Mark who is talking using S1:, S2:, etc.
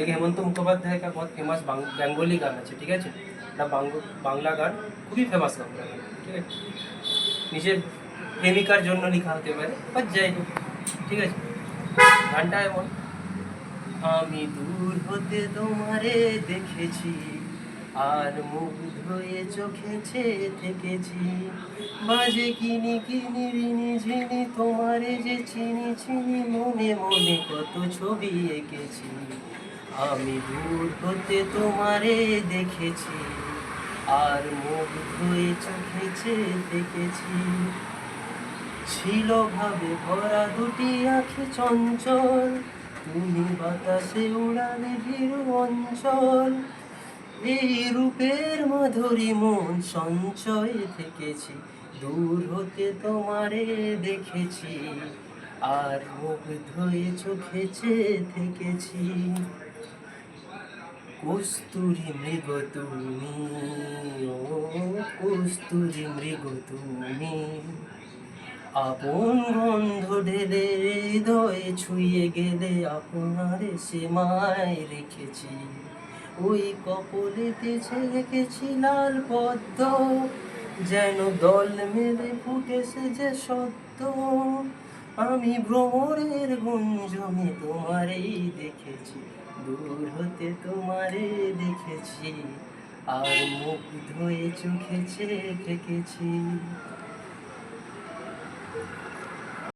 S1: एक हेमंत मुखोपाध्याय का बहुत फेमस बेंगोली गान আছে, ঠিক আছে? এটা বাংলা গান, খুবই ফেমাস গান, ঠিক আছে? নিজের প্রেমিকার জন্য লেখা হতে পারে, বাট যাই হোক, ঠিক আছে? গানটা এমন: আমি দূর হতে তোমারে দেখেছি, আর মুগ্ধ হয়ে চোখে চেয়ে থেকেছি, বাজে কিনি কিনি রিনি ঝিনি, তোমারে যে চিনি চিনি, মনে মনে কত ছবি এঁকেছি। আমি দূর হতে তোমারে দেখেছি, আর মুগ্ধ হয়ে চোখে চেয়ে থেকেছি। ছিল ভাবে ভরা দুটি আঁখি চঞ্চল, তুমি বাতাসে উড়ালে ভীরু অঞ্চল। এই রূপের মাধুরী মন সঞ্চয়ে থেকেছি, দূর হতে তোমারে দেখেছি, আর মুগ্ধ হয়ে চোখে চেয়ে থেকেছি। কস্তুরী মৃগ তুমি, ও কস্তুরী মৃগ তুমি, আপন গন্ধ ঢেলে হৃদয়ে ছুঁয়ে গেলে, আপনার সীমায় রেখেছি। ওই কপলেতে ছেড়েছি লাল পদ্ম, যেন দল মেলে ফুটেছে যে সদ্য। আমি ভ্রমরের গুঞ্জনে তোমারেই দেখেছি, দূর হতে তোমারে দেখেছি, আর মুগ্ধ হয়ে চোখে চেয়ে থেকেছি।